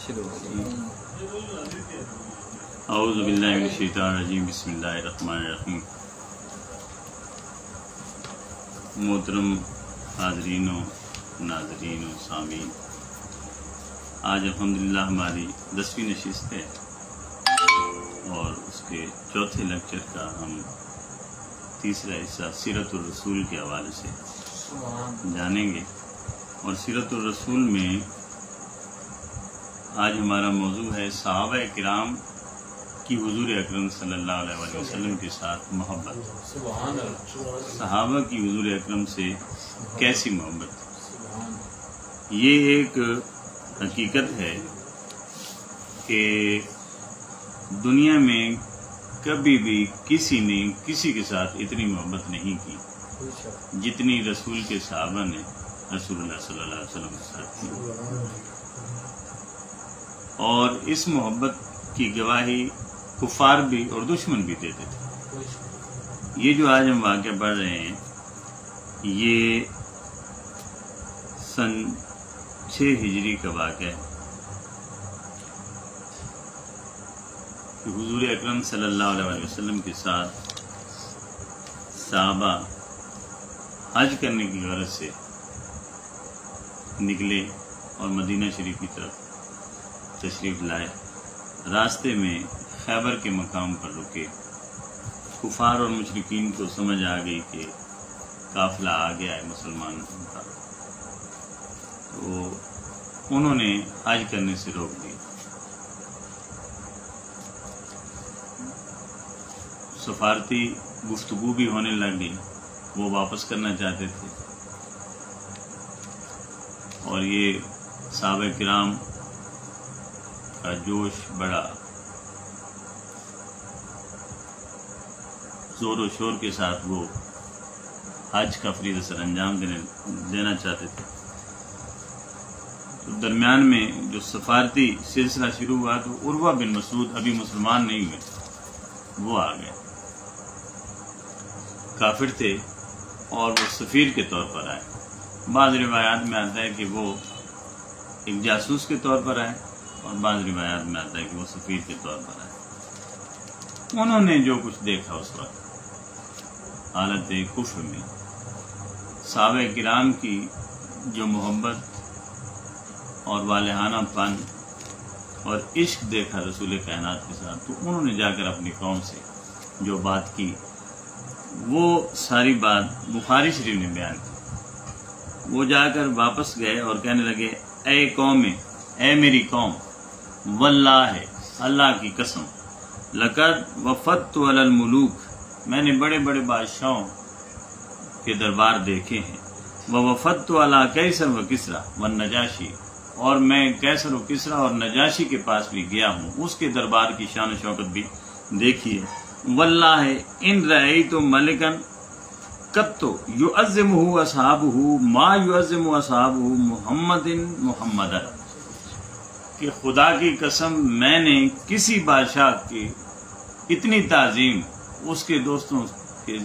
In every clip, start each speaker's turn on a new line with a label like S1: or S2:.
S1: اعوذ باللہ من الشیطان الرجیم، بسم اللہ الرحمن الرحیم۔ محترم حاضرین و ناظرین و سامعین، آج الحمدللہ ہماری 10ویں نشست ہے اور اس کے چوتھے لیکچر کا ہم تیسرا حصہ سیرت الرسول کے حوالے سے جانیں گے۔ اور سیرت الرسول میں آج ہمارا موضوع ہے صحابہ کرام کی حضور اکرم صلی اللہ علیہ وسلم کے ساتھ محبت۔ صحابہ کی حضور اکرم سے کیسی محبت؟ یہ ایک حقیقت ہے کہ دنیا میں کبھی بھی کسی نے کسی کے ساتھ اتنی محبت نہیں کی جتنی رسول کے صحابہ نے رسول اللہ صلی اللہ علیہ وسلم کے ساتھ کی، اور اس محبت کی گواہی کفار بھی اور دشمن بھی دیتے تھے۔ یہ جو آج ہم واقعہ پڑھ رہے ہیں یہ سن 6 ہجری کا واقعہ ہے کہ حضور اکرم صلی اللہ علیہ وسلم کے ساتھ صحابہ حج کرنے کی غرض سے نکلے اور مدینہ شریف کی طرف تشریف لائے۔ راستے میں خیبر کے مقام پر رکے۔ کفار اور مشرکین کو سمجھ آ گئی کہ قافلہ آ گیا ہے مسلمانوں کا، تو انہوں نے حج کرنے سے روک دیا۔ سفارتی گفتگو بھی ہونے لگ گئی، وہ واپس کرنا چاہتے تھے، اور یہ صحابہ کرام کا جوش بڑا، زور و شور کے ساتھ وہ حج کا فریضہ سر انجام دینا چاہتے تھے۔ تو درمیان میں جو سفارتی سلسلہ شروع ہوا تو عروہ بن مسعود ابھی مسلمان نہیں ہوئے، وہ آ گئے۔ کافر تھے اور وہ سفیر کے طور پر آئے۔ بعض روایات میں آتا ہے کہ وہ ایک جاسوس کے طور پر آئے، اور بعض روایات میں آتا ہے کہ وہ سفیر کے طور پر آئے۔ انہوں نے جو کچھ دیکھا اس وقت حالت کفر میں صحابہ کرام کی جو محبت اور والہانہ پن اور عشق دیکھا رسول کائنات کے ساتھ، تو انہوں نے جا کر اپنی قوم سے جو بات کی وہ ساری بات بخاری شریف نے بیان کی۔ وہ جا کر واپس گئے اور کہنے لگے، اے قوم، اے میری قوم، واللہ اللہ کی قسم، لقد وفدت علی الملوک، میں نے بڑے بڑے بادشاہوں کے دربار دیکھے ہیں، ووفدت علی کیسر و کسریٰ والنجاشی، اور میں کیسر و کسریٰ اور نجاشی کے پاس بھی گیا ہوں، اس کے دربار کی شان و شوکت بھی دیکھی ہے۔ واللہ ان رأیت ملکا قط یعظمہ اصحابہ ما یعظم اصحابہ محمدا، کہ خدا کی قسم میں نے کسی بادشاہ کی اتنی تعظیم اس کے دوستوں کے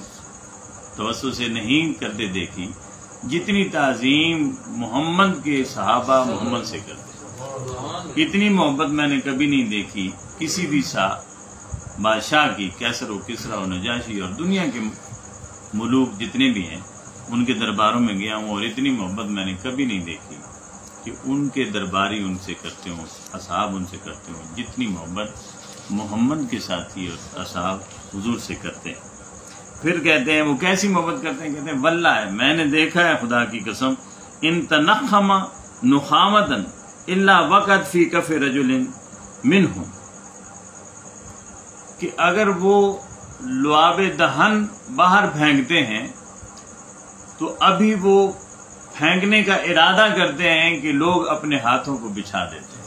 S1: توسط سے نہیں کرتے دیکھی جتنی تعظیم محمد کے صحابہ محمد سے کرتے۔ اتنی محبت میں نے کبھی نہیں دیکھی کسی بھی بادشاہ کی، کیسر و کسریٰ و نجاشی اور دنیا کے ملوک جتنے بھی ہیں ان کے درباروں میں گیا ہوں، اور اتنی محبت میں نے کبھی نہیں دیکھی کہ ان کے درباری ان سے کرتے ہوں، اصحاب ان سے کرتے ہوں جتنی محبت محمد کے ساتھی اور اصحاب حضور سے کرتے ہیں۔ پھر کہتے ہیں وہ کیسی محبت کرتے ہیں؟ کہتے ہیں واللہ میں نے دیکھا ہے خدا کی قسم، ان تنخم نخامتا الا وقعت فی کف رجل منہم، کہ اگر وہ لعاب دہن باہر پھینکتے ہیں تو ابھی وہ پھینکنے کا ارادہ کرتے ہیں کہ لوگ اپنے ہاتھوں کو بچھا دیتے ہیں،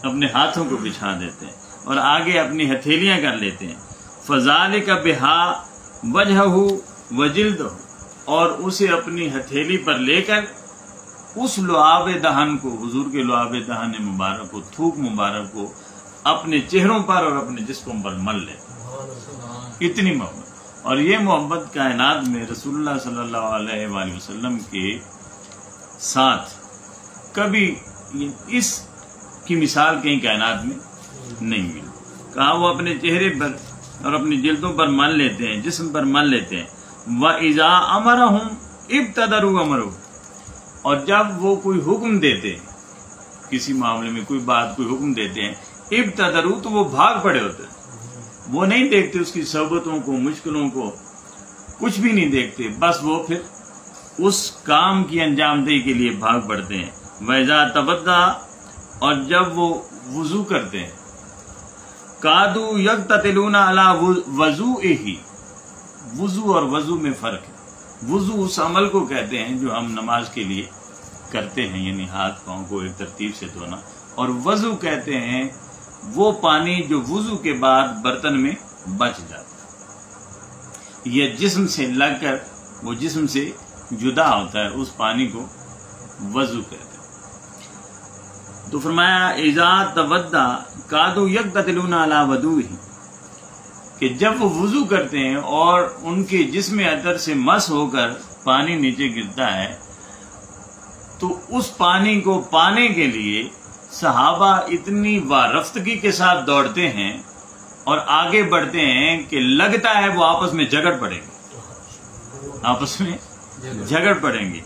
S1: اپنے ہاتھوں کو بچھا دیتے ہیں اور آگے اپنی ہتھیلیاں کر لیتے ہیں۔ فذالک بہا وجہہ وجلدہ، اور اسے اپنی ہتھیلی پر لے کر اس لعاب دہن کو، حضور کے لعاب دہن مبارک کو، تھوک مبارک کو اپنے چہروں پر اور اپنے جسموں پر مل لیتے۔ اتنی محبت، اور یہ محبت کائنات میں رسول اللہ صلی اللہ علیہ وآلہ وسلم کے ساتھ کبھی اس کی مثال کہیں کائنات میں نہیں ملی. کہا وہ اپنے چہرے پر اور اپنی جلدوں پر مل لیتے ہیں، جسم پر مل لیتے ہیں. وَإِذَا أَمَرَهُمْ ابْتَدَرُوا أَمْرَهُ، اور جب وہ کوئی حکم دیتے ہیں، کسی معاملے میں کوئی بات کوئی حکم دیتے ہیں، ابتدروا تو وہ بھاگ پڑے ہوتے ہیں، وہ نہیں دیکھتے اس کی صعوبتوں کو، مشکلوں کو، کچھ بھی نہیں دیکھتے، بس وہ پھر اس کام کی انجام دہی کے لیے بھاگ پڑتے ہیں. وَإِذَا تَوَضَّأَ، اور جب وہ وضو کرتے ہیں، کادو یقتتلون علی وضوئہ، وضو اور وضو میں فرق ہے. وضو اس عمل کو کہتے ہیں جو ہم نماز کے لیے کرتے ہیں، یعنی ہاتھ پاؤں کو ایک ترتیب سے دھونا، اور وضو کہتے ہیں وہ پانی جو وضو کے بعد برتن میں بچ جاتا ہے، یہ جسم سے لگ کر وہ جسم سے جدا ہوتا ہے، اس پانی کو وضو کہتے ہیں. تو فرمایا اذا تودع کادوا یقتتلون علی وضوئہ، کہ جب وہ وضو کرتے ہیں اور ان کے جسم اطہر سے مس ہو کر پانی نیچے گرتا ہے، تو اس پانی کو پانے کے لیے صحابہ اتنی وارفتگی کے ساتھ دوڑتے ہیں اور آگے بڑھتے ہیں کہ لگتا ہے وہ آپس میں جھگڑ پڑیں گے،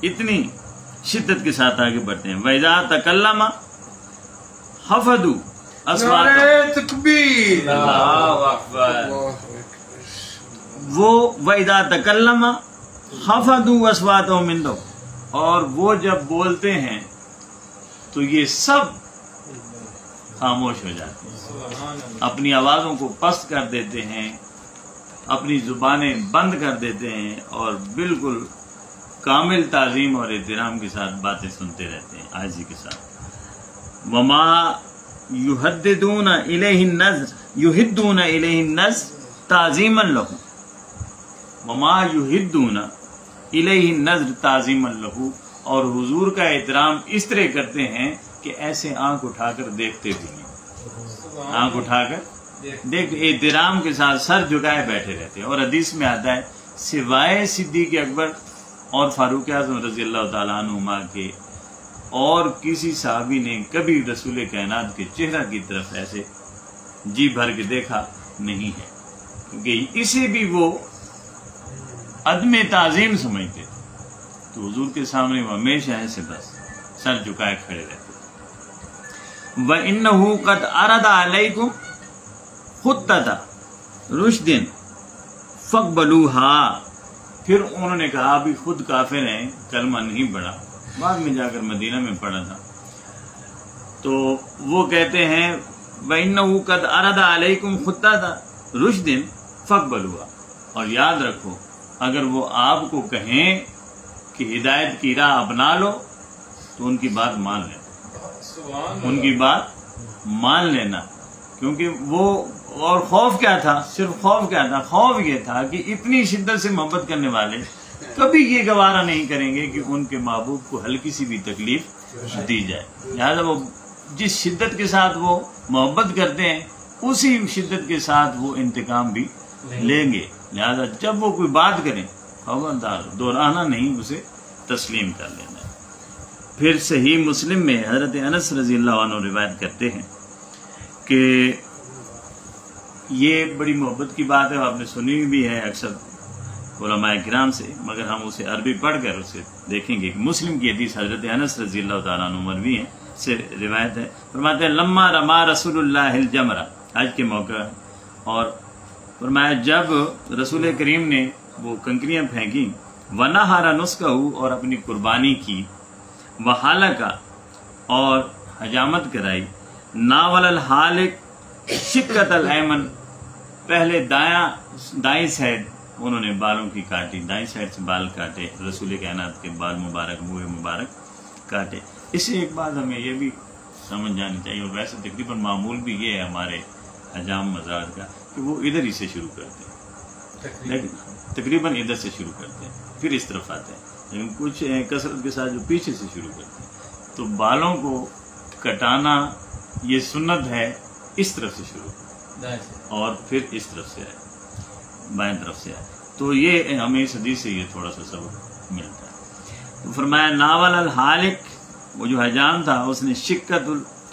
S1: اتنی شدت کے ساتھ آگے بڑھتے ہیں. وَإِذَا تَكَلَّمَ حَفَظُوا
S2: تکبیر،
S1: اللہ اکبر. وہ وَإِذَا تَكَلَّمَ حَفَظُوا أَصْوَاتَهُمْ عِندَهُ، اور وہ جب بولتے ہیں تو یہ سب خاموش ہو جاتے ہیں، اپنی آوازوں کو پست کر دیتے ہیں، اپنی زبانیں بند کر دیتے ہیں، اور بالکل کامل تعظیم اور احترام کے ساتھ باتیں سنتے رہتے ہیں، عاجزی کے ساتھ. وما یحددون الیہ النظر تعظیما لہ، وما یحدون الیہ النظر تعظیما لہ، اور حضور کا احترام اس طرح کرتے ہیں کہ ایسے آنکھ اٹھا کر دیکھتے بھی نہیں، آنکھ اٹھا کر دیکھ، احترام کے ساتھ سر جھکائے بیٹھے رہتے ہیں. اور حدیث میں آتا ہے سوائے صدیق اکبر اور فاروق اعظم رضی اللہ تعالیٰ عنہما کے اور کسی صحابی نے کبھی رسول کائنات کے چہرہ کی طرف ایسے جی بھر کے دیکھا نہیں ہے، کیونکہ اسے بھی وہ عدم تعظیم سمجھتے تھے. تو حضور کے سامنے وہ ہمیشہ ایسے بس سر جھکائے کھڑے رہتے. وَإِنَّهُ قَدْ عَرَضَ عَلَيْكُمْ خُطَّةَ رُشْدٍ فَاقْبَلُوهَا، پھر انہوں نے کہا ابھی خود کافر ہیں، کلمہ نہیں پڑھا، بعد میں جا کر مدینہ میں پڑھا تھا، تو وہ کہتے ہیں وَإِنَّهُ قَدْ عَرَضَ عَلَيْكُمْ خُطَّةَ رُشْدٍ فَاقْبَلُوهَا، اور یاد رکھو اگر وہ آپ کو کہیں کہ ہدایت کی راہ اپنا لو تو ان کی بات مان لینا، ان کی بات مان لینا. کیونکہ وہ، اور خوف کیا تھا، صرف خوف کیا تھا، خوف یہ تھا کہ اتنی شدت سے محبت کرنے والے کبھی یہ گوارا نہیں کریں گے کہ ان کے محبوب کو ہلکی سی بھی تکلیف دی جائے. لہٰذا وہ جس شدت کے ساتھ وہ محبت کرتے ہیں اسی شدت کے ساتھ وہ انتقام بھی لیں گے. لہذا جب وہ کوئی بات کریں خبردار دہرانا نہیں، اسے تسلیم کر لینا. پھر صحیح مسلم میں حضرت انس رضی اللہ عنہ روایت کرتے ہیں کہ یہ بڑی محبت کی بات ہے، آپ نے سنی بھی ہے اکثر علماء کرام سے، مگر ہم اسے عربی پڑھ کر اسے دیکھیں گے کہ مسلم کی حدیث حضرت انس رضی اللہ تعالیٰ عنہ مروی ہے سے روایت ہے. فرماتے ہیں لما رما رسول اللہ الجمرہ، حج کے موقع، اور فرمایا جب رسول کریم نے وہ کنکریاں پھینکی، ونہر نسکہ، اور اپنی قربانی کی، وحلقہ، اور حجامت کرائی، ناول الحالق شقۃ الایمن، پہلے دائیں سائڈ انہوں نے بالوں کی کاٹی، دائیں سائڈ سے بال کاٹے، رسول کائنات کے بال مبارک، منہ مبارک کاٹے. اس سے ایک بات ہمیں یہ بھی سمجھ جانی چاہیے، اور ویسے تقریباً معمول بھی یہ ہے ہمارے حجام مزار کا کہ وہ ادھر ہی سے شروع کرتے ہیں، تقریباً ادھر سے شروع کرتے ہیں پھر اس طرف آتے ہیں، لیکن کچھ کثرت کے ساتھ جو پیچھے سے شروع کرتے ہیں. تو بالوں کو کٹانا یہ سنت ہے، اس طرف سے شروع اور پھر اس طرف سے آئے، بائیں طرف سے آئے. تو یہ ہمیں اس حدیث سے یہ تھوڑا سا سبق ملتا ہے. تو فرمایا ناول الحالق، وہ جو حجام تھا اس نے شقۃ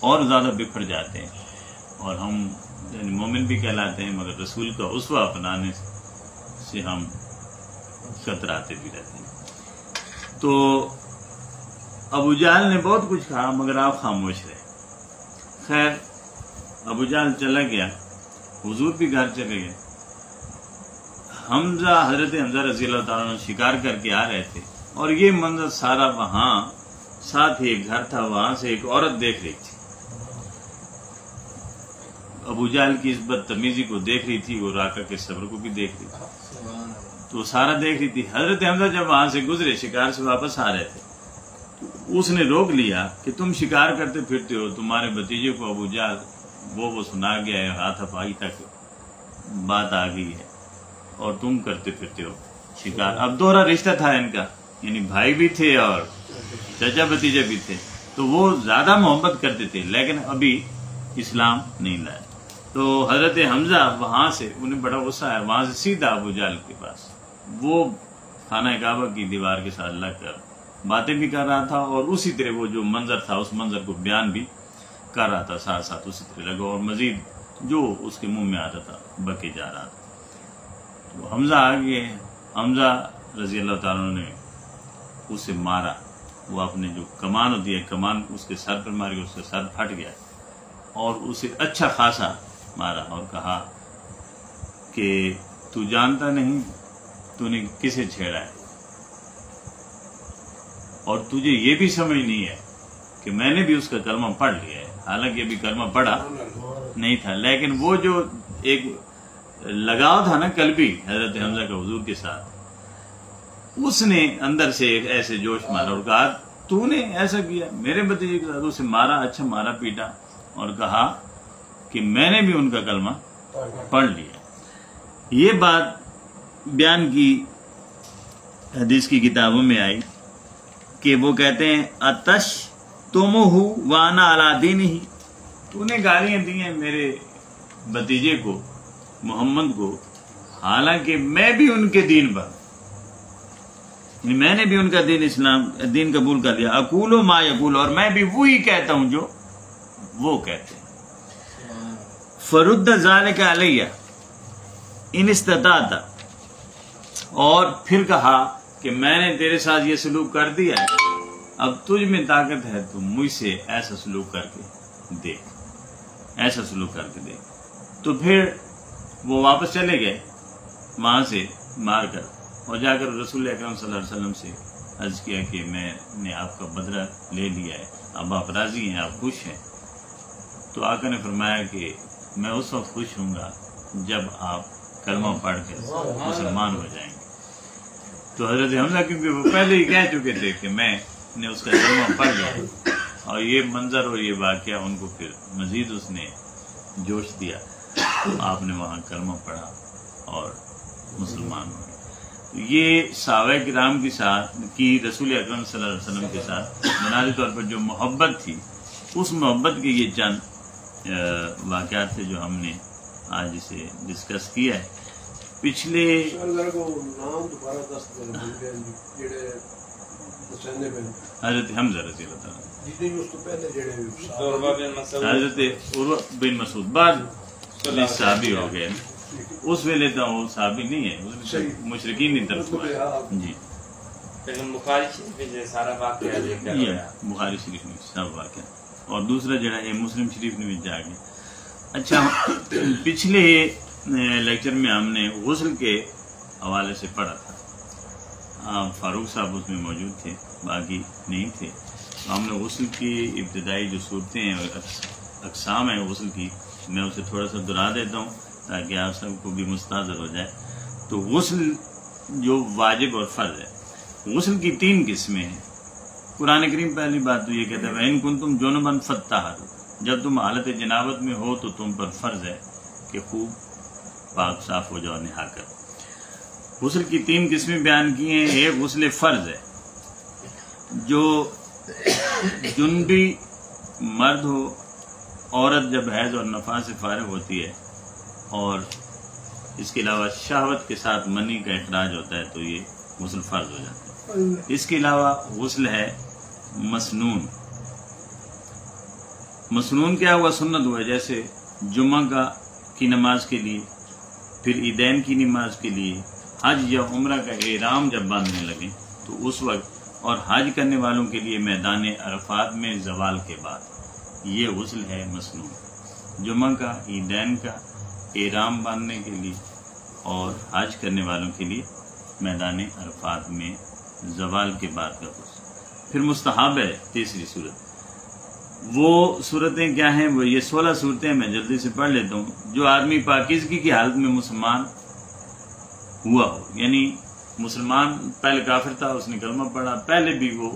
S1: اور زیادہ بکھر جاتے ہیں اور ہم یعنی مومن بھی کہلاتے ہیں، مگر رسول کا اسوہ اپنانے سے ہم کتراتے بھی رہتے ہیں۔ تو ابو جہل نے بہت کچھ کہا مگر آپ خاموش رہے۔ خیر ابو جہل چلا گیا، حضور بھی گھر چلے گئے۔ حضرت حمزہ رضی اللہ تعالیٰ عنہ شکار کر کے آ رہے تھے اور یہ منظر سارا وہاں ساتھ ہی ایک گھر تھا، وہاں سے ایک عورت دیکھ رہی تھی، ابو جہل کی اس بدتمیزی کو دیکھ رہی تھی اور آقا کے صبر کو بھی دیکھ رہی تھی، تو سارا دیکھ رہی تھی۔ حضرت حمزہ جب وہاں سے گزرے، شکار سے واپس آ رہے تھے، تو اس نے روک لیا کہ تم شکار کرتے پھرتے ہو، تمہارے بھتیجے کو ابو جہل وہ سنا گیا ہے، ہاتھ پائی تک بات آ گئی ہے اور تم کرتے پھرتے ہو شکار۔ اب دوہرا رشتہ تھا ان کا، یعنی بھائی بھی تھے اور چچا بھتیجے بھی تھے، تو وہ زیادہ محبت کرتے تھے لیکن ابھی اسلام نہیں لایا۔ تو حضرت حمزہ وہاں سے انہیں بڑا غصہ ہے، وہاں سے سیدھا ابو جہل کے پاس، وہ خانہ کعبہ کی دیوار کے ساتھ لگ کر باتیں بھی کر رہا تھا اور اسی طرح وہ جو منظر تھا اس منظر کو بیان بھی کر رہا تھا، ساتھ ساتھ اسی طرح لگا اور مزید جو اس کے منہ میں آتا تھا بکے جا رہا تھا۔ تو حمزہ آگے، حمزہ رضی اللہ تعالیٰ نے اسے مارا، وہ اپنے جو کمان ہوتی ہے کمان اس کے سر پر ماری، اس کا سر پھٹ گیا اور اسے اچھا خاصا مارا اور کہا کہ تو جانتا نہیں تو نے کسے چھیڑا ہے، اور تجھے یہ بھی سمجھ نہیں ہے کہ میں نے بھی اس کا کلمہ پڑھ لیا ہے، حالانکہ ابھی کلمہ پڑھا نہیں تھا، لیکن وہ جو ایک لگاؤ تھا نا قلبی حضرت حمزہ کا حضور کے ساتھ، اس نے اندر سے ایک ایسے جوش مارا اور کہا تو نے ایسا کیا میرے بھتیجے کے ساتھ، اسے مارا، اچھا مارا پیٹا اور کہا کہ میں نے بھی ان کا کلمہ پڑھ لیا۔ یہ بات بیان کی حدیث کی کتابوں میں آئی کہ وہ کہتے ہیں اتش تم ہو وانا علی دینہ، تو نے گالیاں دی ہیں میرے بھتیجے کو محمد کو، حالانکہ میں بھی ان کے دین پر، میں نے بھی ان کا دین اسلام دین قبول کر لیا، اقول ما یقول، اور میں بھی وہی کہتا ہوں جو وہ کہتے ہیں۔ فرد ذالک علیہ ان استطاعت، اور پھر کہا کہ میں نے تیرے ساتھ یہ سلوک کر دیا ہے، اب تجھ میں طاقت ہے تو مجھ سے ایسا سلوک کر کے دیکھ، ایسا سلوک کر کے دیکھ۔ تو پھر وہ واپس چلے گئے وہاں سے مار کر، اور جا کر رسول اکرم صلی اللہ علیہ وسلم سے عرض کیا کہ میں نے آپ کا بدلہ لے لیا ہے، اب آپ راضی ہیں، آپ خوش ہیں؟ تو آقا نے فرمایا کہ میں اس وقت خوش ہوں گا جب آپ کلمہ پڑھ کے مسلمان ہو جائیں گے۔ تو حضرت حمزہ کیونکہ وہ پہلے ہی کہہ چکے تھے کہ میں نے اس کا کلمہ پڑھ لیا، اور یہ منظر اور یہ واقعہ ان کو پھر مزید اس نے جوش دیا، تو آپ نے وہاں کلمہ پڑھا اور مسلمان ہوئے۔ یہ صحابہ کرام کے ساتھ کی رسول اکرم صلی اللہ علیہ وسلم کے ساتھ بنیادی طور پر جو محبت تھی، اس محبت کے یہ چند واقعات تھے جو ہم نے آج اسے ڈسکس کیا ہے۔ پچھلے حضرت حمزہ رضی اللہ تعالیٰ، حضرت عروہ بن مسعود بعد صحابی ہو گئے، اس ویلے تو وہ صحابی نہیں ہے، اس میں مشرکین کی طرف جی
S2: بخاری شریف میں سارا واقعہ،
S1: بخاری شریف میں سب واقعہ، اور دوسرا جو ہے مسلم شریف میں بھی جا گیا۔ اچھا، پچھلے لیکچر میں ہم نے غسل کے حوالے سے پڑھا تھا، فاروق صاحب اس میں موجود تھے، باقی نہیں تھے، تو ہم نے غسل کی ابتدائی جو صورتیں ہیں اور اقسام ہیں غسل کی، میں اسے تھوڑا سا دہرا دیتا ہوں تاکہ آپ سب کو بھی مستحضر ہو جائے۔ تو غسل جو واجب اور فرض ہے، غسل کی 3 قسمیں ہیں۔ قرآن کریم پہلی بات تو یہ کہتا ہے وَإِن كُنتُمْ جُنُبًا فَطَّهَّرُوا، جب تم حالت جنابت میں ہو تو تم پر فرض ہے کہ خوب پاک صاف ہو جاؤ نہا کر۔ غسل کی 3 قسمیں بیان کی ہیں۔ ایک غسل فرض ہے، جو جنبی مرد ہو، عورت جب حیض اور نفاس سے فارغ ہوتی ہے اور اس کے علاوہ شہوت کے ساتھ منی کا اخراج ہوتا ہے تو یہ غسل فرض ہو جاتا ہے۔ اس کے علاوہ غسل ہے مسنون، مسنون کیا ہوا؟ سنت ہوا، جیسے جمعہ کی نماز کے لیے، پھر عیدین کی نماز کے لیے، حج یا عمرہ کا احرام جب باندھنے لگیں تو اس وقت، اور حج کرنے والوں کے لیے میدان عرفات میں زوال کے بعد، یہ غسل ہے مسنون، جمعہ کا، عیدین کا، احرام باندھنے کے لیے، اور حج کرنے والوں کے لیے میدان عرفات میں زوال کے بعد کا غسل۔ پھر مستحب ہے تیسری صورت، وہ صورتیں کیا ہیں؟ وہ یہ 16 صورتیں میں جلدی سے پڑھ لیتا ہوں۔ جو آدمی پاکیزگی کی حالت میں مسلمان ہوا ہو، یعنی مسلمان پہلے کافر تھا، اس نے کلمہ پڑھا، پہلے بھی وہ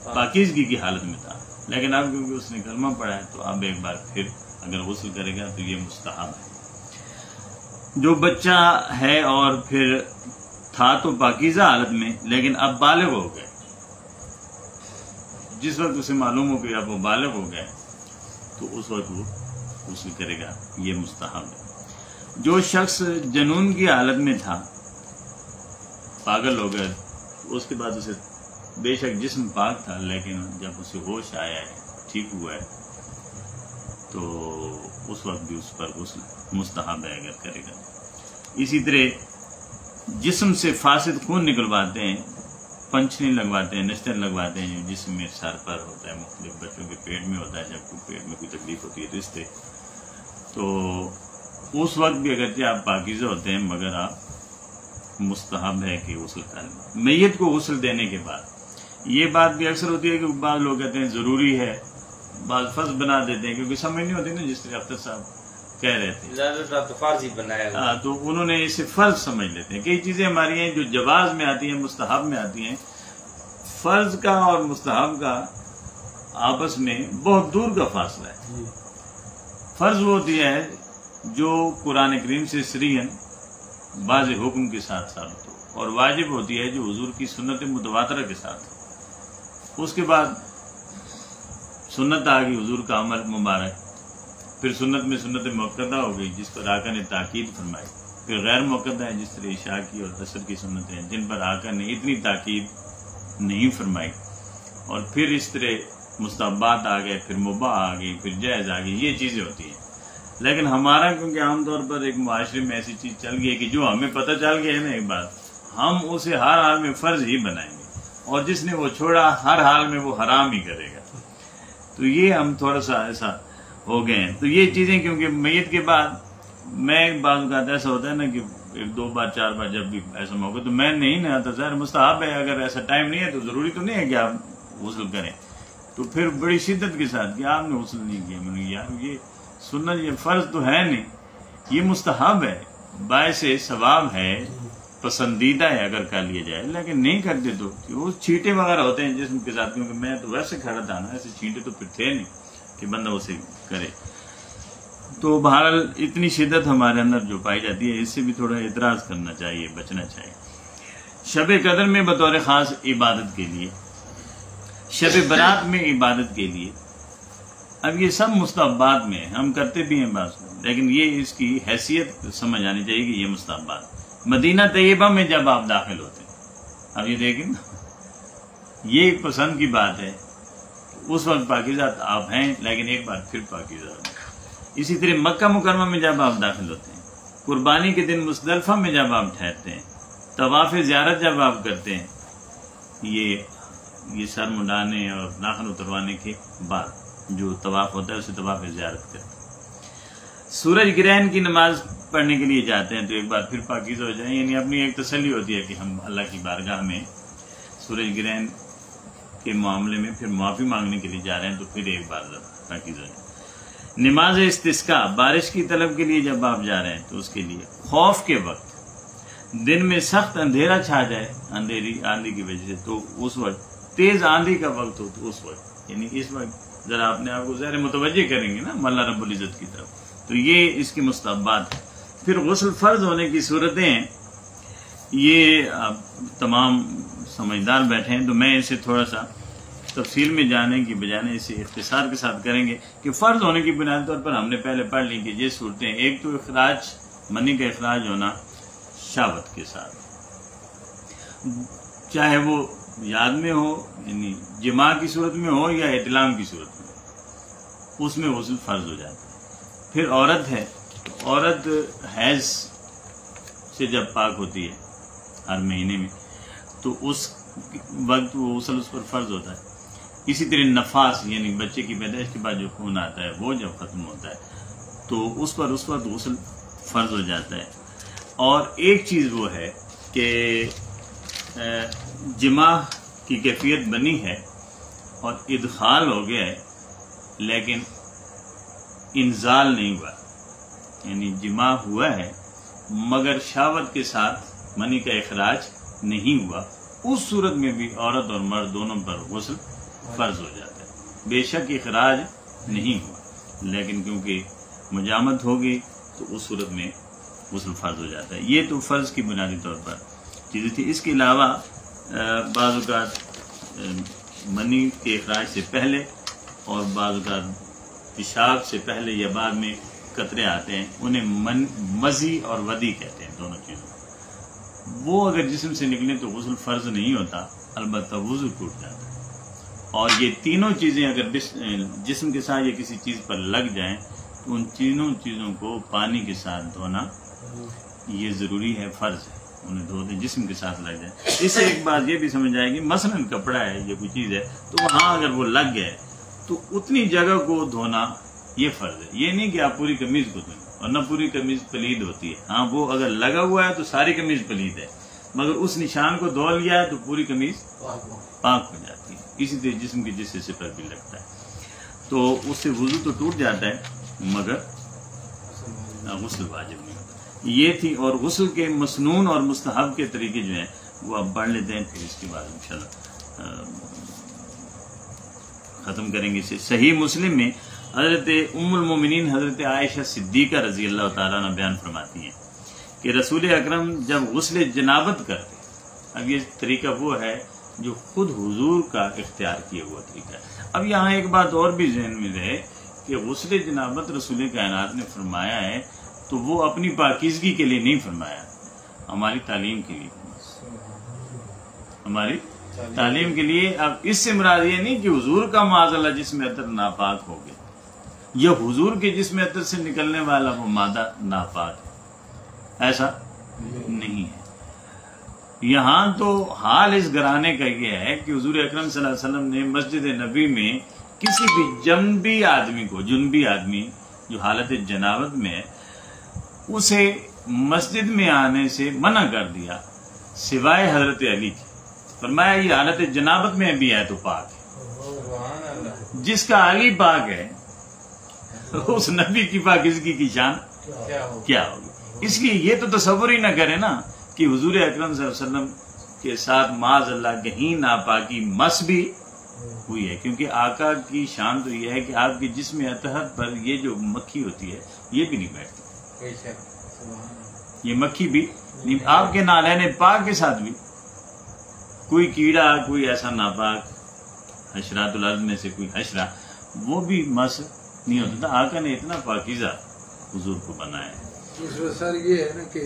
S1: پاکیزگی کی حالت میں تھا، لیکن اب کیونکہ اس نے کلمہ پڑھا ہے تو اب ایک بار پھر اگر غسل کرے گا تو یہ مستحب ہے۔ جو بچہ ہے اور پھر تھا تو پاکیزہ حالت میں لیکن اب بالغ ہو گئے، جس وقت اسے معلوم ہو کہ اب وہ بالغ ہو گئے تو اس وقت وہ غسل کرے گا، یہ مستحب ہے۔ جو شخص جنون کی حالت میں تھا، پاگل ہو گیا، اس کے بعد اسے بے شک جسم پاک تھا لیکن جب اسے ہوش آیا ہے، ٹھیک ہوا ہے، تو اس وقت بھی اس پر غسل مستحب ہے اگر کرے گا۔ اسی طرح جسم سے فاسد خون نکلواتے ہیں، پنچنی لگواتے ہیں، نشتر لگواتے ہیں، جسم میں سر پر ہوتا ہے، مختلف بچوں کے پیٹ میں ہوتا ہے، جب کوئی پیٹ میں کوئی تکلیف ہوتی ہے رشتے، تو اس وقت بھی اگرچہ آپ پاکیزہ ہوتے ہیں مگر آپ مستحب ہے کہ غسل کریں۔ میت کو غسل دینے کے بعد یہ بات بھی اکثر ہوتی ہے کہ بعض لوگ کہتے ہیں ضروری ہے، بعض فرض بنا دیتے ہیں کیونکہ سمجھ نہیں ہوتی نا، جس طرح اختر صاحب کہہ رہے تھے
S2: زیادہ تر تو فرض ہی بنایا
S1: تو انہوں نے اسے فرض سمجھ لیتے ہیں۔ کئی چیزیں ہماری ہیں جو جواز میں آتی ہیں، مستحب میں آتی ہیں، فرض کا اور مستحب کا آپس میں بہت دور کا فاصلہ ہے۔ فرض وہ ہوتی ہے جو قرآن کریم سے صریحاً بعض حکم کے ساتھ ثابت ہو، اور واجب ہوتی ہے جو حضور کی سنت متواترہ کے ساتھ ہو۔ اس کے بعد سنت آ گئی حضور کا عمل مبارک، پھر سنت میں سنت موقدہ ہو گئی جس پر آقا نے تاکید فرمائی، پھر غیر موقدہ ہے جس طرح عشاء کی اور عصر کی سنتیں ہیں جن پر آقا نے اتنی تاکید نہیں فرمائی، اور پھر اس طرح مستحبات آ گئے، پھر مباح آ گئی، پھر جائز آ گئی، یہ چیزیں ہوتی ہیں۔ لیکن ہمارا کیونکہ عام طور پر ایک معاشرے میں ایسی چیز چل گئی ہے کہ جو ہمیں پتہ چل گیا ہے نا ایک بات، ہم اسے ہر حال میں فرض ہی بنائیں گے، اور جس نے وہ چھوڑا ہر حال میں وہ حرام ہی کرے گا، تو یہ ہم تھوڑا سا ایسا ہو گئے ہیں۔ تو یہ چیزیں کیونکہ میت کے بعد میں بعض اوقات ایسا ہوتا ہے نا کہ ایک دو بار چار بار جب بھی ایسا موقع تو میں نہیں نہ آتا، ظاہر مستحب ہے، اگر ایسا ٹائم نہیں ہے تو ضروری تو نہیں ہے کہ آپ غسل کریں، تو پھر بڑی شدت کے ساتھ کہ آپ نے غسل نہیں کیا، میں نے یار یہ سنت، یہ فرض تو ہے نہیں، یہ مستحب ہے، باعث ثواب ہے، پسندیدہ ہے اگر کر لیا جائے، لیکن نہیں کرتے تو وہ چھینٹے وغیرہ ہوتے ہیں جسم کے ساتھ، کیونکہ میں تو ویسے کھڑا تھا نا، ایسے چھینٹے تو پھر تھے نہیں کہ بندہ اسے کرے۔ تو بہرحال اتنی شدت ہمارے اندر جو پائی جاتی ہے اس سے بھی تھوڑا اعتراض کرنا چاہیے، بچنا چاہیے۔ شب قدر میں بطور خاص عبادت کے لیے، شب برات میں عبادت کے لیے، اب یہ سب مستحبات میں ہم کرتے بھی ہیں بعض، لیکن یہ اس کی حیثیت سمجھ آنی چاہیے کہ یہ مستحبات۔ مدینہ طیبہ میں جب آپ داخل ہوتے ہیں، اب یہ دیکھیں نا، یہ ایک پسند کی بات ہے، اس وقت پاکیزہ آپ ہیں لیکن ایک بار پھر پاکیزہ ہیں۔ اسی طرح مکہ مکرمہ میں جب آپ داخل ہوتے ہیں، قربانی کے دن مزدلفہ میں جب آپ ٹھہرتے ہیں، طواف زیارت جب آپ کرتے ہیں، یہ سر منڈانے اور ناخن اتروانے کے بعد جو طواف ہوتا ہے اسے طواف زیارت کرتے ہیں۔ سورج گرہن کی نماز پڑھنے کے لیے جاتے ہیں تو ایک بار پھر پاکیزہ ہو جائیں، یعنی اپنی ایک تسلی ہوتی ہے کہ ہم اللہ کی بارگاہ میں سورج گرہن کے معاملے میں پھر معافی مانگنے کے لیے جا رہے ہیں، تو پھر ایک بار پاکیزہ ہو جائیں۔ نماز استسقاء، بارش کی طلب کے لیے جب آپ جا رہے ہیں تو اس کے لیے خوف کے وقت، دن میں سخت اندھیرا چھا جائے آندھی کی وجہ سے، تو اس وقت تیز آندھی کا وقت ہو تو اس وقت، یعنی اس وقت ذرا اپنے آپ کو ظاہر متوجہ کریں گے نا اللہ رب العزت کی طرف، تو یہ اس کی مستحبات ہے۔ پھر غسل فرض ہونے کی صورتیں ہیں، یہ آپ تمام سمجھدار بیٹھے ہیں تو میں اسے تھوڑا سا تفصیل میں جانے کی بجائے اسے اختصار کے ساتھ کریں گے کہ فرض ہونے کی بنیاد طور پر ہم نے پہلے پڑھ لی کہ یہ صورتیں، ایک تو اخراج، منی کا اخراج ہونا شہوت کے ساتھ، چاہے وہ یاد میں ہو یعنی جماع کی صورت میں ہو یا احتلام کی صورت میں، اس میں غسل فرض ہو جاتا ہے۔ پھر عورت ہے تو عورت حیض سے جب پاک ہوتی ہے ہر مہینے میں تو اس وقت وہ غسل اس پر فرض ہوتا ہے۔ اسی طرح نفاس یعنی بچے کی پیدائش کے بعد جو خون آتا ہے وہ جب ختم ہوتا ہے تو اس پر اس وقت غسل فرض ہو جاتا ہے۔ اور ایک چیز وہ ہے کہ جماع کی کیفیت بنی ہے اور ادخال ہو گیا ہے لیکن انزال نہیں ہوا، یعنی جماع ہوا ہے مگر شہوت کے ساتھ منی کا اخراج نہیں ہوا، اس صورت میں بھی عورت اور مرد دونوں پر غسل فرض ہو جاتا ہے۔ بے شک اخراج نہیں ہوا لیکن کیونکہ مجامت ہوگی تو اس صورت میں غسل فرض ہو جاتا ہے۔ یہ تو فرض کی بنیادی طور پر چیزیں تھی۔ اس کے علاوہ بعض اوقات منی کے اخراج سے پہلے اور بعض اوقات پیشاب سے پہلے یا بعد میں قطرے آتے ہیں، انہیں مزی اور ودی کہتے ہیں دونوں چیزوں۔ وہ اگر جسم سے نکلیں تو غسل فرض نہیں ہوتا، البتہ وضو ٹوٹ جاتا ہے۔ اور یہ تینوں چیزیں اگر جسم کے ساتھ یا کسی چیز پر لگ جائیں تو ان تینوں چیزوں کو پانی کے ساتھ دھونا یہ ضروری ہے، فرض ہے، انہیں دھو دیں جسم کے ساتھ لگ جائیں۔ اس سے ایک بات یہ بھی سمجھ آئے گی، مثلاً کپڑا ہے یا کوئی چیز ہے تو وہاں اگر وہ لگ گئے تو اتنی جگہ کو دھونا یہ فرض ہے۔ یہ نہیں کہ آپ پوری قمیض کو دھوئیں، ورنہ پوری قمیض پلید ہوتی ہے۔ ہاں وہ اگر لگا ہوا ہے تو ساری قمیض پلید ہے، مگر اس نشان کو دھو لیا ہے تو پوری قمیض پاک ہو جاتی ہے۔ اسی طرح جسم کے جس حصے پر بھی لگتا ہے تو اس سے وضو تو ٹوٹ جاتا ہے مگر غسل واجب نہیں ہوتا۔ یہ تھی، اور غسل کے مسنون اور مستحب کے طریقے جو ہیں وہ آپ پڑھ لیتے ہیں، پھر اس کے بعد انشاءاللہ ختم کریں گے۔ صحیح مسلم میں حضرت ام المومنین حضرت عائشہ صدیقہ رضی اللہ تعالیٰ عنہ بیان فرماتی ہیں کہ رسول اکرم جب غسل جنابت کرتے، اب یہ طریقہ وہ ہے جو خود حضور کا اختیار کیا ہوا طریقہ ہے۔ اب یہاں ایک بات اور بھی ذہن میں رہے کہ غسل جنابت رسول کائنات نے فرمایا ہے تو وہ اپنی پاکیزگی کے لیے نہیں فرمایا، ہماری تعلیم کے لیے، ہماری تعلیم کے لیے۔ اب اس سے مراد یہ نہیں کہ حضور کا معاذ اللہ جسم عطر ناپاک ہو گیا یا حضور کے جسم عطر سے نکلنے والا وہ مادہ ناپاک ہے، ایسا نہیں ہے۔ یہاں تو حال اس گھرانے کا یہ ہے کہ حضور اکرم صلی اللہ علیہ وسلم نے مسجد نبی میں کسی بھی جنبی آدمی جو حالت جنابت میں ہے اسے مسجد میں آنے سے منع کر دیا سوائے حضرت علی کی۔ فرمایا یہ حالت جنابت میں بھی ہے تو پاک ہے، جس کا علی پاک ہے اس نبی کی پاکیزگی کی شان کیا ہوگی۔ اس لیے یہ تو تصور ہی نہ کرے نا کہ حضور اکرم صلی اللہ علیہ وسلم کے ساتھ معاذ اللہ کہیں ناپاکی مس بھی ہوئی ہے، کیونکہ آقا کی شان تو یہ ہے کہ آپ کے جسم اطہر پر یہ جو مکھی ہوتی ہے یہ بھی نہیں بیٹھتی، یہ مکھی بھی نہیں۔ آپ کے نالین پاک کے ساتھ بھی کوئی کیڑا، کوئی ایسا ناپاک حشرات الارض میں سے کوئی حشرہ وہ بھی مس نہیں ہوتا تھا۔ آقا نے اتنا پاکیزہ حضور کو بنایا ہے۔
S3: دوسرا سر یہ ہے نا کہ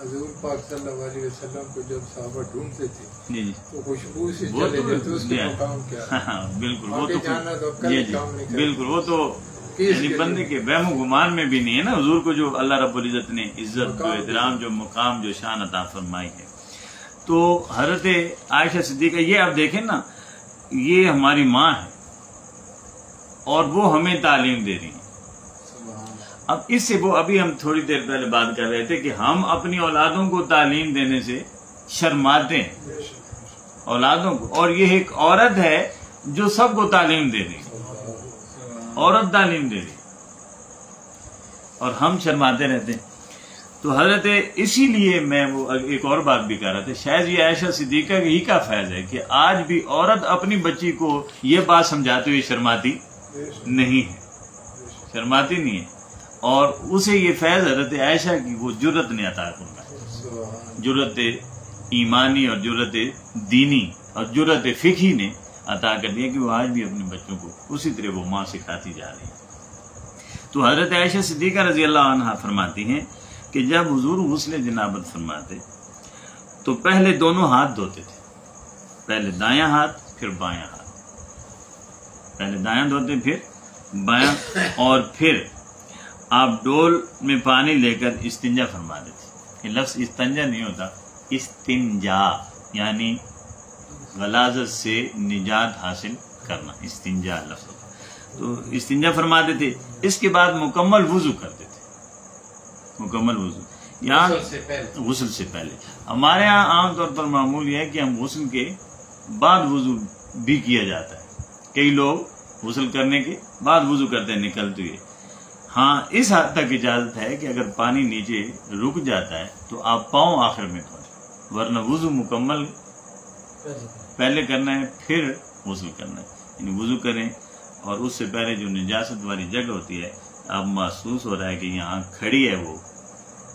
S3: حضور پاک صلی اللہ علیہ وسلم کو جب صحابہ ڈھونڈتے تھے
S1: جی
S3: تو خوشبو سے چلے جاتے، اس کے مقام کیا ہے؟
S1: بالکل، وہ
S3: آگے جانا تو اب کل کام نہیں کرنا۔
S1: بالکل، وہ تو یعنی بندے کے وہم و گمان میں بھی نہیں ہے نا، حضور کو جو اللہ رب العزت نے عزت، جو احترام، جو مقام، جو شان عطا فرمائی ہے۔ تو حضرت عائشہ صدیقہ یہ آپ دیکھیں نا، یہ ہماری ماں ہے اور وہ ہمیں تعلیم دے رہی ہیں۔ اب اس سے وہ ابھی ہم تھوڑی دیر پہلے بات کر رہے تھے کہ ہم اپنی اولادوں کو تعلیم دینے سے شرماتے ہیں، اولادوں کو، اور یہ ایک عورت ہے جو سب کو تعلیم دے رہی، عورت تعلیم دے رہی اور ہم شرماتے رہتے ہیں۔ تو حضرت اسی لیے میں وہ ایک اور بات بھی کہہ رہا تھا، شاید یہ عائشہ صدیقہ ہی کا فیض ہے کہ آج بھی عورت اپنی بچی کو یہ بات سمجھاتے ہوئے شرماتی نہیں ہے، شرماتی نہیں ہے، اور اسے یہ فیض حضرت عائشہ کی وہ جرت نے عطا فرمایا، جرت ایمانی اور جرت دینی اور جرت فقہی نے عطا کر دیا کہ وہ آج بھی اپنے بچوں کو اسی طرح وہ ماں سکھاتی جا رہی ہے۔ تو حضرت عائشہ صدیقہ رضی اللہ عنہا فرماتی ہیں کہ جب حضور غسل جنابت فرماتے تو پہلے دونوں ہاتھ دھوتے تھے، پہلے دایاں ہاتھ پھر بایاں ہاتھ، پہلے دایاں دھوتے پھر بایاں، اور پھر آپ ڈول میں پانی لے کر استنجا فرما دیتے. یہ لفظ استنجا نہیں ہوتا، استنجا یعنی غلاظت سے نجات حاصل کرنا، استنجا لفظ ہوتا. تو استنجا فرماتے تھے. اس کے بعد مکمل وضو کرتے تھے، مکمل وضو. یہاں غسل سے پہلے ہمارے ہاں عام طور پر معمول یہ ہے کہ ہم غسل کے بعد وضو بھی کیا جاتا ہے. کئی لوگ غسل کرنے کے بعد وضو کرتے ہیں نکلتے ہوئے. ہاں اس حد تک اجازت ہے کہ اگر پانی نیچے رک جاتا ہے تو آپ پاؤں آخر میں دھوئیں، ورنہ وضو مکمل پہلے کرنا ہے پھر غسل کرنا ہے. یعنی وضو کریں اور اس سے پہلے جو نجاست والی جگہ ہوتی ہے، اب محسوس ہو رہا ہے کہ یہاں کھڑی ہے وہ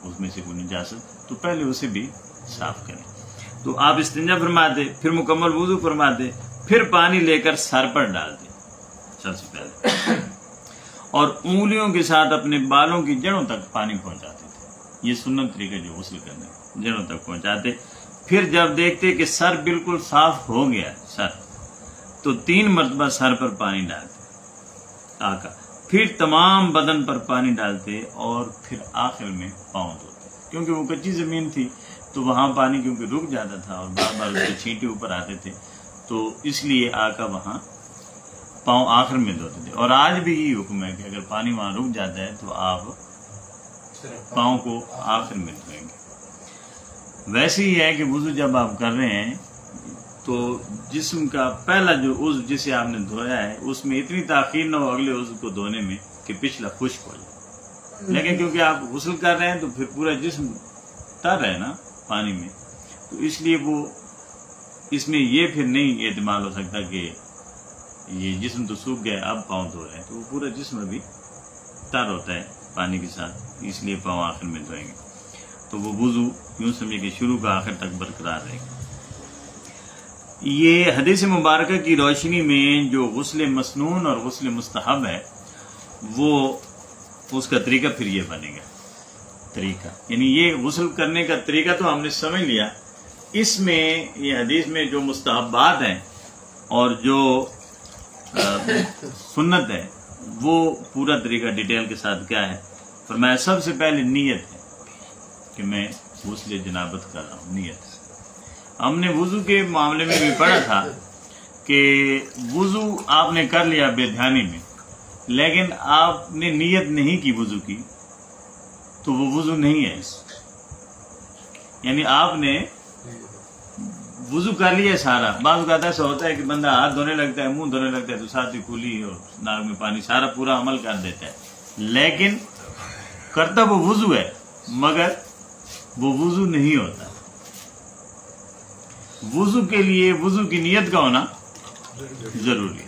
S1: اس میں سے کوئی نجاست، تو پہلے اسے بھی صاف کریں. تو آپ استنجا فرماتے، پھر مکمل وضو فرماتے، پھر پانی لے کر سر پر ڈالتے سب سے پہلے، اور انگلیوں کے ساتھ اپنے بالوں کی جڑوں تک پانی پہنچاتے تھے. یہ سنت طریقہ جو غسل کرنے کا، جڑوں تک پہنچاتے. پھر جب دیکھتے کہ سر بالکل صاف ہو گیا سر، تو 3 مرتبہ سر پر پانی ڈالتے آقا. پھر تمام بدن پر پانی ڈالتے اور پھر آخر میں پاؤں دھوتے. کیونکہ وہ کچی زمین تھی تو وہاں پانی کیونکہ رک جاتا تھا اور بار بار اس کے چھینٹے اوپر آتے تھے، تو اس لیے آقا وہاں پاؤں آخر میں دھوتے تھے. اور آج بھی یہ حکم ہے کہ اگر پانی وہاں رک جاتا ہے تو آپ پاؤں کو آخر میں دھوئیں گے. ویسے ہی ہے کہ وضو جب آپ کر رہے ہیں تو جسم کا پہلا جو عضو جسے آپ نے دھویا ہے اس میں اتنی تاخیر نہ ہو اگلے عضو کو دھونے میں کہ پچھلا خشک ہو جائے. لیکن کیونکہ آپ غسل کر رہے ہیں تو پھر پورا جسم تر ہے نا پانی میں، تو اس لیے وہ اس میں یہ پھر نہیں احتمال ہو سکتا کہ یہ جسم تو سوکھ گیا اب پاؤں دھو رہے ہیں، تو وہ پورا جسم ابھی تر ہوتا ہے پانی کے ساتھ، اس لیے پاؤں آخر میں دھوئیں گے. تو وہ وضو یوں سمجھے کہ شروع کا آخر تک برقرار رہے گا. یہ حدیث مبارکہ کی روشنی میں جو غسل مسنون اور غسل مستحب ہے، وہ اس کا طریقہ پھر یہ بنے گا. طریقہ یعنی یہ غسل کرنے کا طریقہ تو ہم نے سمجھ لیا. اس میں یہ حدیث میں جو مستحبات ہیں اور جو سنت ہے وہ پورا طریقہ ڈیٹیل کے ساتھ کیا ہے. فرمایا سب سے پہلے نیت ہے کہ میں غسل جنابت کر رہا ہوں. نیت ہم نے وضو کے معاملے میں بھی پڑھا تھا کہ وضو آپ نے کر لیا بے دھیانی میں، لیکن آپ نے نیت نہیں کی وضو کی تو وہ وضو نہیں ہے. یعنی آپ نے وضو کر لیا سارا. بعض اوقات ایسا ہوتا ہے کہ بندہ ہاتھ دھونے لگتا ہے، منہ دھونے لگتا ہے تو ساتھ ہی کھلی اور ناک میں پانی سارا پورا عمل کر دیتا ہے، لیکن کرتا وہ وضو ہے مگر وہ وضو نہیں ہوتا. وضو کے لیے وضو کی نیت کا ہونا ضروری ہے.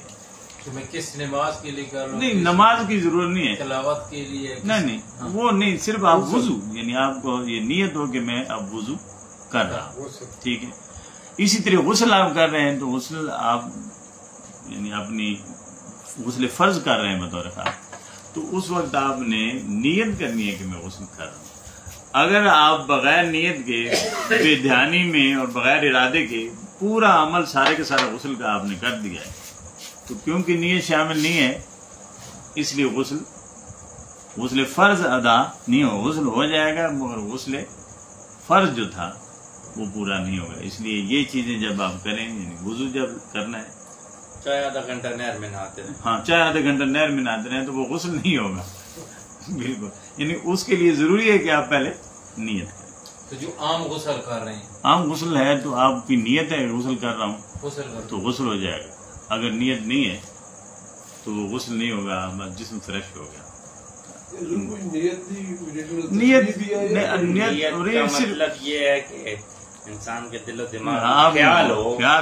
S4: کہ میں کس نماز کے لیے کر رہا ہوں؟
S1: نہیں، نماز کی ضرورت نہیں ہے،
S4: تلاوت کے لیے
S1: نہیں وہ نہیں، صرف آپ وضو یعنی آپ کو یہ نیت ہو کہ میں اب وضو کر رہا ہوں. ٹھیک ہے. اسی طرح غسل آپ کر رہے ہیں تو غسل آپ یعنی اپنی غسل فرض کر رہے ہیں بطور خاص، تو اس وقت آپ نے نیت کرنی ہے کہ میں غسل کر رہا ہوں. اگر آپ بغیر نیت کے بے دھیانی میں اور بغیر ارادے کے پورا عمل سارے کے سارا غسل کا آپ نے کر دیا ہے تو کیونکہ نیت شامل نہیں ہے اس لیے غسل فرض ادا نہیں ہو. غسل ہو جائے گا مگر غسل فرض جو تھا وہ پورا نہیں ہوگا. اس لیے یہ چیزیں جب آپ کریں یعنی وضو جب کرنا ہے،
S4: چاہے آدھا گھنٹہ نہر میں نہاتے رہیں،
S1: ہاں چاہے آدھا گھنٹہ نہر میں نہاتے رہیں تو وہ غسل نہیں ہوگا. بالکل، یعنی اس کے لیے ضروری ہے کہ آپ پہلے نیت کریں.
S4: تو جو عام غسل کر رہے ہیں،
S1: عام غسل ہے تو آپ کی نیت ہے غسل کر رہا ہوں
S4: غسل کر
S1: تو غسل ہو جائے گا. اگر نیت نہیں ہے تو وہ غسل نہیں ہوگا، جسم فریش ہو گیا.
S2: نیت کا مطلب یہ ہے کہ انسان کے دل و دماغ
S1: خیال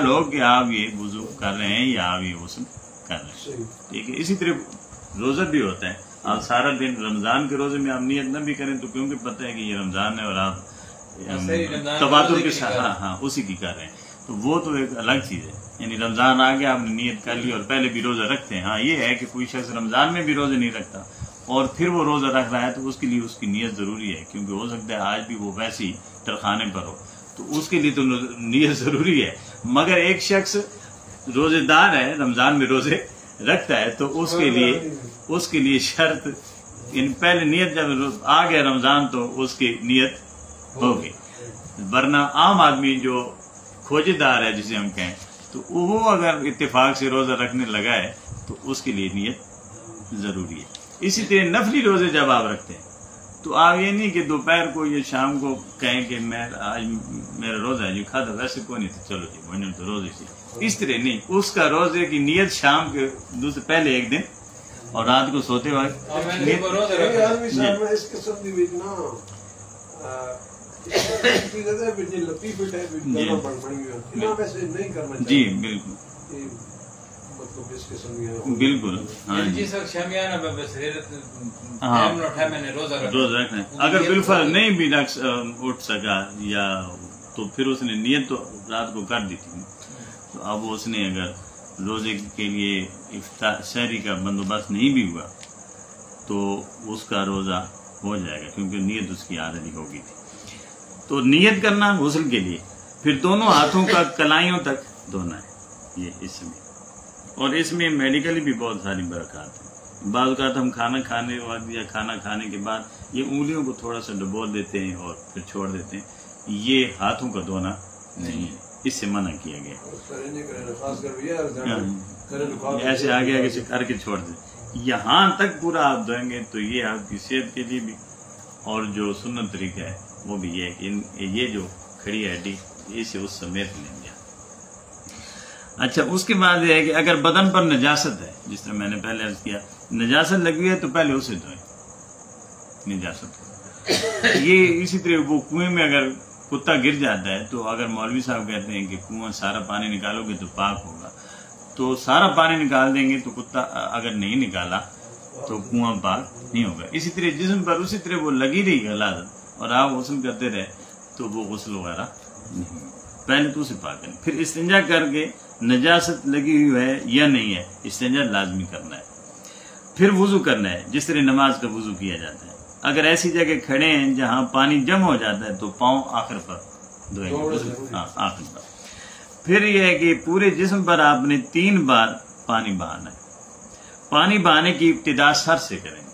S1: ہو کہ آپ یہ وضو کر رہے ہیں یا آپ یہ غسل کر رہے ہیں. ٹھیک ہے. اسی طرح روزہ بھی ہوتا ہے. آپ سارا دن رمضان کے روزے میں آپ نیت نہ بھی کریں تو کیونکہ پتہ ہے کہ یہ رمضان ہے اور آپ تبادل کے ساتھ ہاں اسی کی کر رہے ہیں تو وہ تو ایک الگ چیز ہے. یعنی رمضان آ گیا آپ نے نیت کر لی اور پہلے بھی روزہ رکھتے ہیں. ہاں یہ ہے کہ کوئی شخص رمضان میں بھی روزے نہیں رکھتا اور پھر وہ روزہ رکھ رہا ہے تو اس کے لیے اس کی نیت ضروری ہے کیونکہ ہو سکتا ہے آج بھی وہ ویسے ہی ترخانے پر ہو تو اس کے لیے تو نیت ضروری ہے. مگر ایک شخص روزے دار ہے، رمضان میں روزے رکھتا ہے تو اس کے لیے شرط ان پہلے نیت جب آ گیا رمضان تو اس کی نیت ہوگی، ورنہ عام آدمی جو کھوجے دار ہے جسے ہم کہیں تو وہ اگر اتفاق سے روزہ رکھنے لگا ہے تو اس کے لیے نیت ضروری ہے۔ اسی طرح نفلی روزے جب آپ رکھتے ہیں تو آپ یہ نہیں کہ دوپہر کو یا شام کو کہیں کہ میں آج میرا روزہ ہے جی کھاتا، ویسے کوئی نہیں تھا، چلو جی میں تو روزے سے، اس طرح نہیں، اس کا روزے کی نیت شام کے دوسرے پہلے ایک دن اور رات کو سوتے وقت جی بالکل بالکل ہاں جی روزہ رکھنا، اگر بالفعل نہیں بھی اٹھ سکا یا تو پھر اس نے نیت تو رات کو کر دی تھی، تو اب اس نے اگر روزے کے لیے سحری کا بندوبست نہیں بھی ہوا تو اس کا روزہ ہو جائے گا کیونکہ نیت اس کی آدھی ہوگی تھی۔ تو نیت کرنا غسل کے لیے، پھر دونوں ہاتھوں کا کلائیوں تک دھونا ہے، یہ اس میں، اور اس میں میڈیکلی بھی بہت ساری برکات ہیں۔ بعض اوقات ہم کھانا کھانے وقت یا کھانا کھانے کے بعد یہ انگلیوں کو تھوڑا سا ڈبو دیتے ہیں اور پھر چھوڑ دیتے ہیں، یہ ہاتھوں کا دھونا نہیں ہے، اس سے منع کیا گیا، ایسے آگے آگے سے کر کے چھوڑ دیں، یہاں تک پورا آپ دھوئیں گے تو یہ آپ کی صحت کے لیے بھی، اور جو سنت طریقہ ہے وہ بھی یہ ہے کہ یہ جو کھڑی ہڈی اسے اس سمیت لیں گے۔ اچھا، اس کے بعد یہ ہے کہ اگر بدن پر نجاست ہے، جس طرح میں نے پہلے عرض کیا، نجاست لگی ہے تو پہلے اسے دھوئیں، نجاست یہ اسی طرح وہ کنویں میں اگر کتا گر جاتا ہے تو اگر مولوی صاحب کہتے ہیں کہ کنواں سارا پانی نکالو گے تو پاک ہوگا، تو سارا پانی نکال دیں گے تو کتا اگر نہیں نکالا تو کنواں پاک نہیں ہوگا۔ اسی طرح جسم پر اسی طرح وہ لگی رہی غلاظت اور آپ غسل کرتے رہے تو وہ غسل وغیرہ نہیں، پہلے تو اسے پاک کریں، پھر استنجا کر کے نجاست لگی ہوئی ہے یا نہیں ہے استنجا لازمی کرنا ہے، پھر وضو کرنا ہے جس طرح نماز کا وضو کیا جاتا ہے۔ اگر ایسی جگہ کھڑے ہیں جہاں پانی جمع ہو جاتا ہے تو پاؤں آخر پر دھوئیں گے، آخر پر۔ پھر یہ ہے کہ پورے جسم پر آپ نے 3 بار پانی بہانا ہے، پانی بہانے کی ابتدا سر سے کریں گے،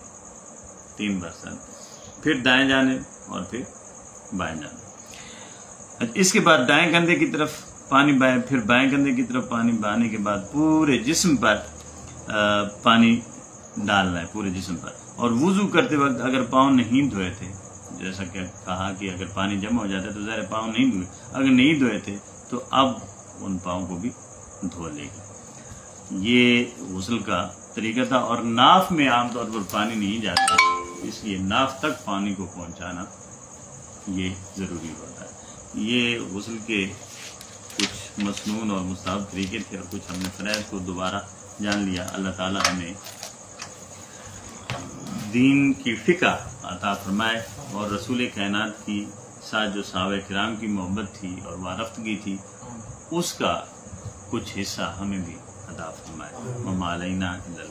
S1: 3 بار سر، پھر دائیں جانب اور پھر بائیں جانب۔ اس کے بعد دائیں کندھے کی طرف پانی بہائیں، پھر بائیں کندھے کی طرف پانی بہانے کے بعد پورے جسم پر پانی ڈالنا ہے، پورے جسم پر۔ اور وضو کرتے وقت اگر پاؤں نہیں دھوئے تھے، جیسا کہ کہا کہ اگر پانی جمع ہو جاتا ہے تو ظاہر پاؤں نہیں دھوئے، اگر نہیں دھوئے تھے تو اب ان پاؤں کو بھی دھو لے گا۔ یہ غسل کا طریقہ تھا، اور ناف میں عام طور پر پانی نہیں جاتا، اس لیے ناف تک پانی کو پہنچانا یہ ضروری ہوتا ہے۔ یہ غسل کے کچھ مسنون اور مستحب طریقے تھے، اور کچھ ہم نے فرائض کو دوبارہ جان لیا۔ اللہ تعالی ہمیں دین کی فقہ عطا فرمائے، اور رسول کائنات کی ساتھ جو صحابہ کرام کی محبت تھی اور وارفتگی تھی اس کا کچھ حصہ ہمیں بھی عطا فرمائے۔ وما علینا الا